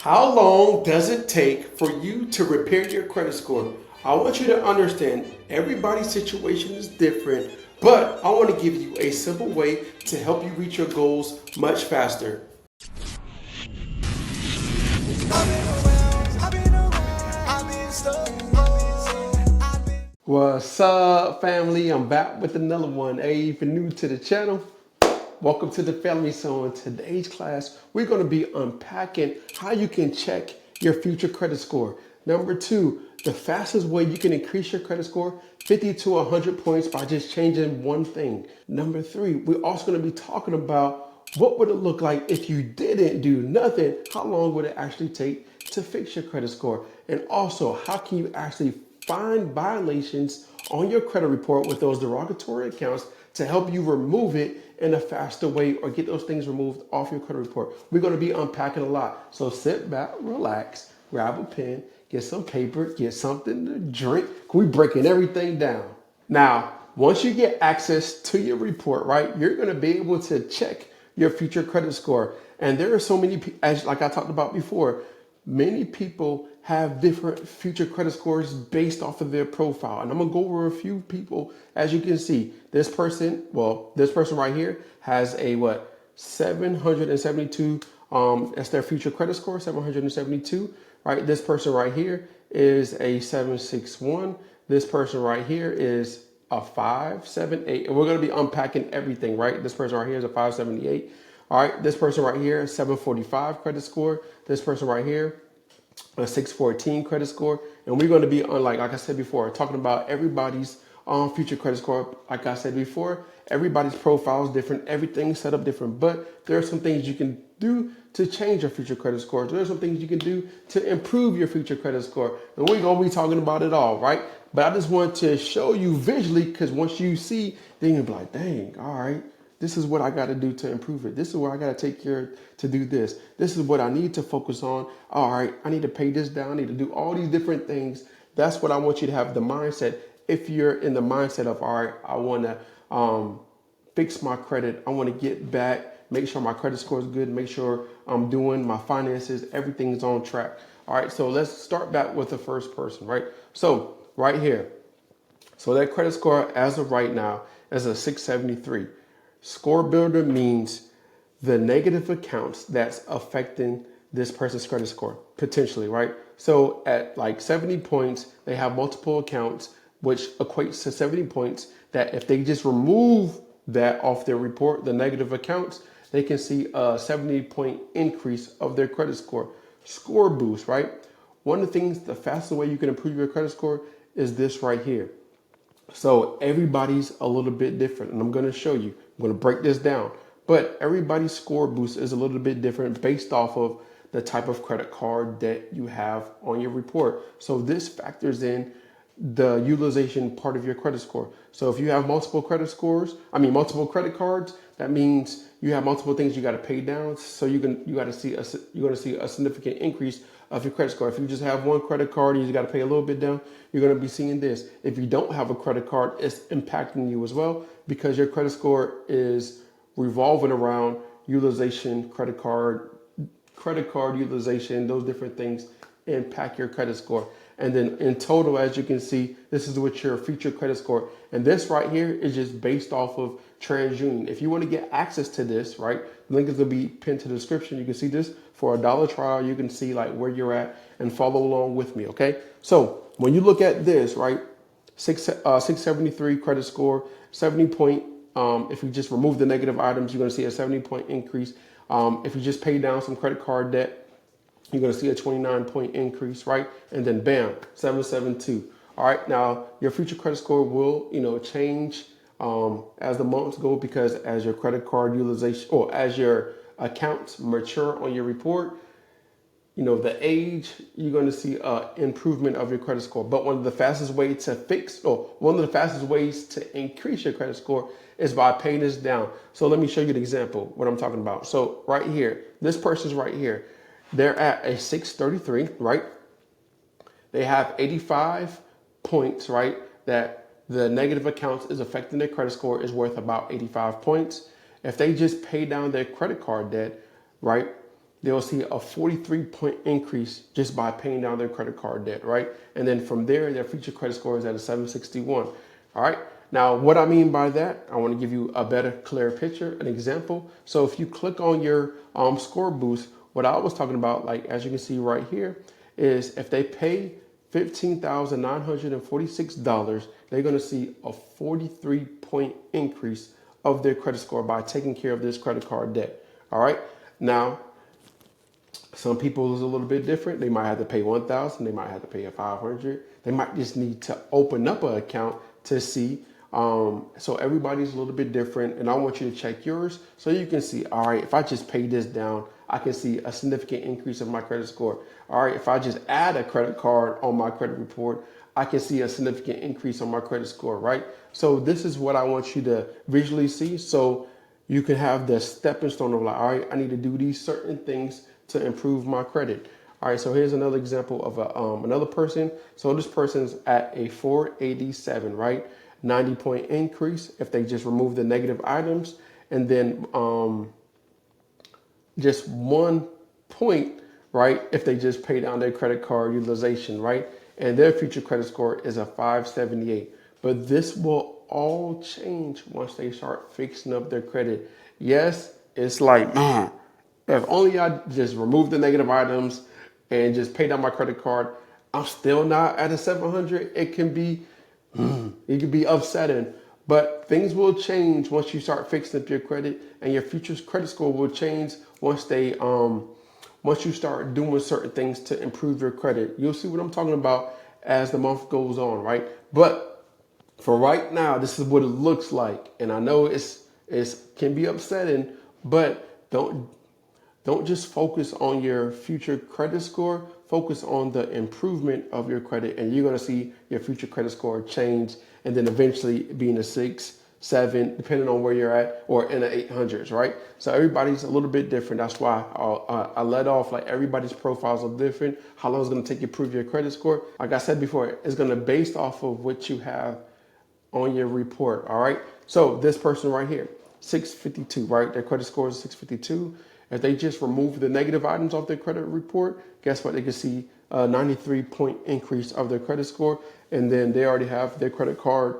How long does it take for you to repair your credit score? I want you to understand everybody's situation is different, but I want to give you a simple way to help you reach your goals much faster. What's up, family? I'm back with another one. Hey, if you're new to the channel, welcome to the family. So in today's class, we're going to be unpacking how you can check your future credit score. Number two, the fastest way you can increase your credit score 50 to 100 points by just changing one thing. Number three, we're also going to be talking about what would it look like if you didn't do nothing? How long would it actually take to fix your credit score? And also, how can you actually find violations on your credit report with those derogatory accounts to help you remove it in a faster way or get those things removed off your credit report. We're going to be unpacking a lot. So sit back, relax, grab a pen, get some paper, get something to drink. We're breaking everything down. Now, once you get access to your report, right, you're going to be able to check your future credit score. And there are so many, as like I talked about before, many people have different future credit scores based off of their profile. And I'm gonna go over a few people. As you can see, this person right here has a 772, that's their future credit score, 772, right? This person right here is a 761. This person right here is a 578. And we're gonna be unpacking everything, right? This person right here is a 578. All right, this person right here, 745 credit score. This person right here, a 614 credit score. And we're going to be on, like I said before, talking about everybody's future credit score. Like I said before, everybody's profile is different. Everything's set up different. But there are some things you can do to change your future credit score. There are some things you can do to improve your future credit score. And we're going to be talking about it all, right? But I just want to show you visually, because once you see, then you'll be like, dang, all right. This is what I got to do to improve it. This is where I got to take care to do this. This is what I need to focus on. All right, I need to pay this down. I need to do all these different things. That's what I want you to have the mindset. If you're in the mindset of, all right, I want to fix my credit. I want to get back, make sure my credit score is good, make sure I'm doing my finances, everything's on track. All right, so let's start back with the first person, right? So right here, so that credit score as of right now is a 673. Score builder means the negative accounts that's affecting this person's credit score, potentially, right? So at like 70 points, they have multiple accounts, which equates to 70 points that if they just remove that off their report, the negative accounts, they can see a 70-point increase of their credit score. Score boost, right? One of the things, the fastest way you can improve your credit score is this right here. So everybody's a little bit different, and I'm going to show you. I'm going to break this down. But everybody's score boost is a little bit different based off of the type of credit card that you have on your report. So this factors in the utilization part of your credit score. So if you have multiple multiple credit cards, that means you have multiple things you got to pay down. So you're going to see a significant increase of your credit score. If you just have one credit card and you got to pay a little bit down, you're going to be seeing this. If you don't have a credit card, it's impacting you as well because your credit score is revolving around utilization, credit card utilization, those different things impact your credit score. And then in total, as you can see, this is what your future credit score. And this right here is just based off of TransUnion. If you want to get access to this, right, the link is going to be pinned to the description. You can see this for a $1 trial. You can see like where you're at and follow along with me, okay? So when you look at this, right, 673 credit score, 70 point. If you just remove the negative items, you're going to see a 70-point increase. If you just pay down some credit card debt, you're going to see a 29-point increase, right? And then bam, 772. All right, now your future credit score will, change as the months go because as your credit card utilization or as your accounts mature on your report, the age, you're going to see improvement of your credit score. But one of the fastest ways to increase your credit score is by paying this down. So let me show you the example, what I'm talking about. So right here, this person's right here. They're at a 633, right? They have 85 points, right? That the negative accounts is affecting their credit score is worth about 85 points. If they just pay down their credit card debt, right? they'll see a 43-point increase just by paying down their credit card debt, right? And then from there, their future credit score is at a 761. All right. Now, what I mean by that, I want to give you a better, clear picture, an example. So if you click on your score boost, what I was talking about, like as you can see right here, is if they pay $15,946, they're going to see a 43-point increase of their credit score by taking care of this credit card debt. All right. Now, some people is a little bit different. They might have to pay 1,000. They might have to pay a 500. They might just need to open up an account to see. So everybody's a little bit different, and I want you to check yours so you can see. All right, if I just pay this down, I can see a significant increase of my credit score. All right, if I just add a credit card on my credit report, I can see a significant increase on my credit score. Right. So this is what I want you to visually see. So you can have the stepping stone of like, all right, I need to do these certain things to improve my credit. All right, so here's another example of another person. So this person's at a 487, right? 90-point increase if they just remove the negative items, and then just 1 point, right, if they just pay down their credit card utilization, right? And their future credit score is a 578. But this will all change once they start fixing up their credit. Yes, it's like, man, if only I just remove the negative items and just pay down my credit card, I'm still not at a 700. It can be upsetting, but things will change once you start fixing up your credit, and your future credit score will change once you start doing certain things to improve your credit. You'll see what I'm talking about as the month goes on, right? But for right now, this is what it looks like, and I know it's can be upsetting, but don't just focus on your future credit score. Focus on the improvement of your credit, and you're going to see your future credit score change, and then eventually being a 6, 7, depending on where you're at, or in the 800s, right? So everybody's a little bit different. That's why I let off like everybody's profiles are different. How long is it going to take you to improve your credit score? Like I said before, it's going to based off of what you have on your report. All right. So this person right here, 652, right? Their credit score is 652. If they just remove the negative items off their credit report, guess what? They can see a 93-point increase of their credit score. And then they already have their credit card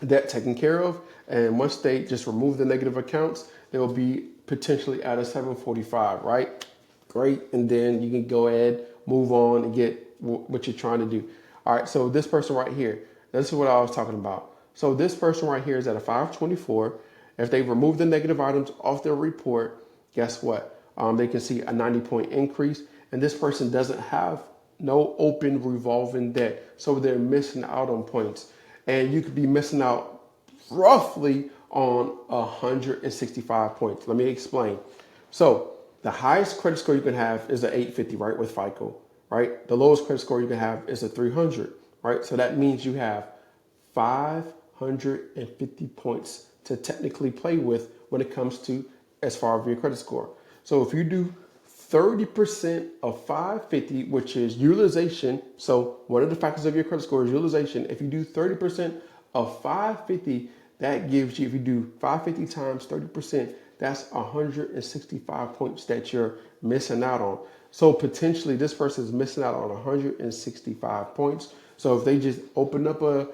debt taken care of. And once they just remove the negative accounts, they will be potentially at a 745, right? Great. And then you can go ahead, move on, and get what you're trying to do. All right. So this person right here, this is what I was talking about. So this person right here is at a 524. If they remove the negative items off their report, guess what? They can see a 90-point increase. And this person doesn't have no open revolving debt. So they're missing out on points. And you could be missing out roughly on 165 points. Let me explain. So the highest credit score you can have is an 850, right, with FICO, right? The lowest credit score you can have is a 300, right? So that means you have 550 points to technically play with when it comes to as far as your credit score. So if you do 30% of 550, which is utilization. So one of the factors of your credit score is utilization. If you do 30% of 550, that gives you, if you do 550 times 30%, that's 165 points that you're missing out on. So potentially this person is missing out on 165 points. So if they just open up a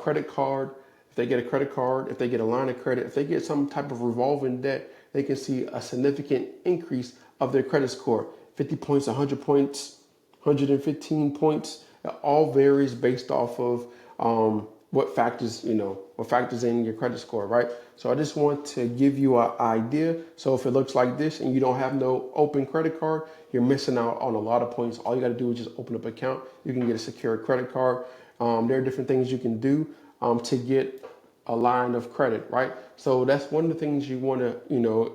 credit card, if they get a credit card, if they get a line of credit, if they get some type of revolving debt, they can see a significant increase of their credit score. 50 points, 100 points, 115 points. It all varies based off of what factors in your credit score, right? So I just want to give you an idea. So if it looks like this and you don't have no open credit card, you're missing out on a lot of points. All you got to do is just open up an account. You can get a secure credit card. There are different things you can do to get a line of credit, right? So that's one of the things you want to,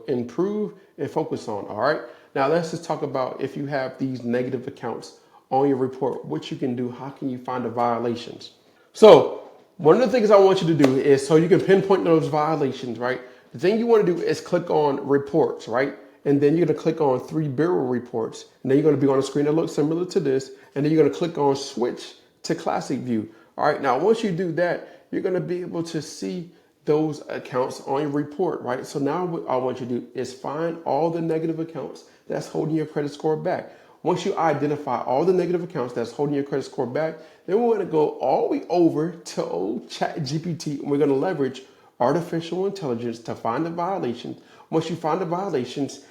improve and focus on. All right. Now let's just talk about if you have these negative accounts on your report, what you can do. How can you find the violations? So one of the things I want you to do is so you can pinpoint those violations, right? The thing you want to do is click on reports, right? And then you're going to click on 3 bureau reports. And then you're going to be on a screen that looks similar to this. And then you're going to click on switch to classic view. All right. Now, once you do that, you're going to be able to see those accounts on your report, right? So now what I want you to do is find all the negative accounts that's holding your credit score back. Once you identify all the negative accounts that's holding your credit score back, then we're going to go all the way over to ChatGPT, and we're going to leverage artificial intelligence to find the violations. Once you find the violations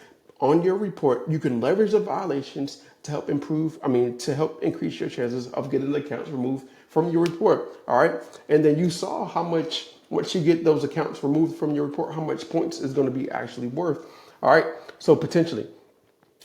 on your report, you can leverage the violations to help to help increase your chances of getting the accounts removed from your report. All right. And then you saw how much, once you get those accounts removed from your report, how much points is going to be actually worth. All right. So potentially.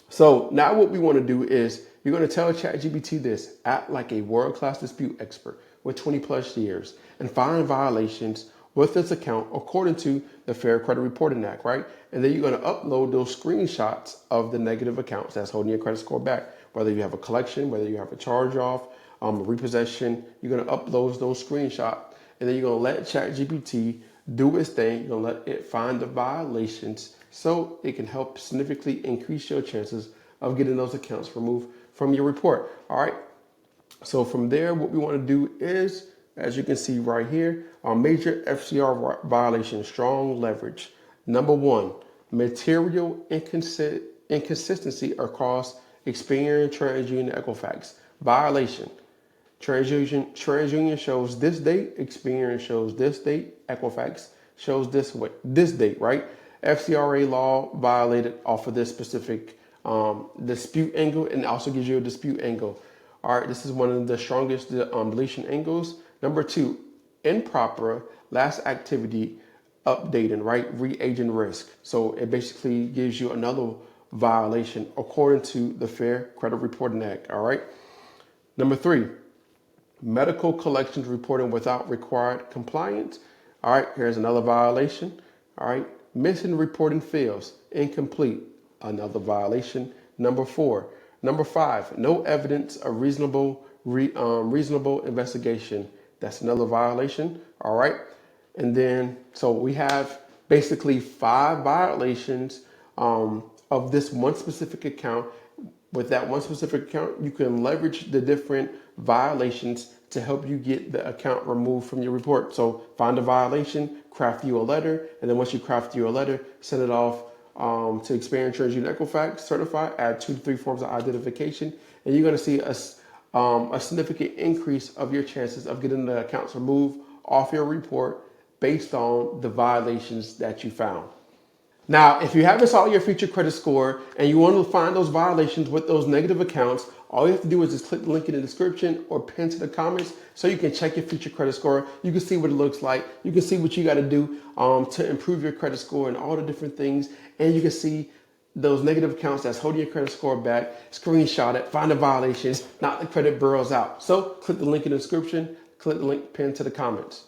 So now what we want to do is you're going to tell ChatGPT this: act like a world-class dispute expert with 20 plus years and find violations with this account according to the Fair Credit Reporting Act, right? And then you're going to upload those screenshots of the negative accounts that's holding your credit score back. Whether you have a collection, whether you have a charge off, repossession, you're going to upload those screenshots, and then you're going to let ChatGPT do its thing. You're going to let it find the violations so it can help significantly increase your chances of getting those accounts removed from your report. All right. So from there, what we want to do is, as you can see right here, our major FCR violation, strong leverage. Number one, material inconsistency across Experian, TransUnion, Equifax. Violation. TransUnion shows this date, Experian shows this date, Equifax shows this date, right? FCRA law violated off of this specific dispute angle, and also gives you a dispute angle. All right, this is one of the strongest deletion angles. Number two, improper last activity updating, right? Reagent risk. So it basically gives you another violation according to the Fair Credit Reporting Act. All right. Number three, medical collections reporting without required compliance. All right, here's another violation. All right, missing reporting fails, incomplete, another violation. Number five, no evidence of reasonable investigation. That's another violation. All right, and then so we have basically 5 violations of this one specific account. With that one specific account, you can leverage the different violations to help you get the account removed from your report. So find a violation, craft you a letter, and then once you craft you a letter, send it off to Experian, TransUnion, Equifax, certified, add 2 to 3 forms of identification, and you're going to see a significant increase of your chances of getting the accounts removed off your report based on the violations that you found. Now, if you haven't saw your future credit score and you want to find those violations with those negative accounts, all you have to do is just click the link in the description or pin to the comments so you can check your future credit score. You can see what it looks like. You can see what you got to do to improve your credit score and all the different things. And you can see those negative accounts that's holding your credit score back, screenshot it, find the violations, knock the credit bureaus out. So click the link in the description, click the link pinned to the comments.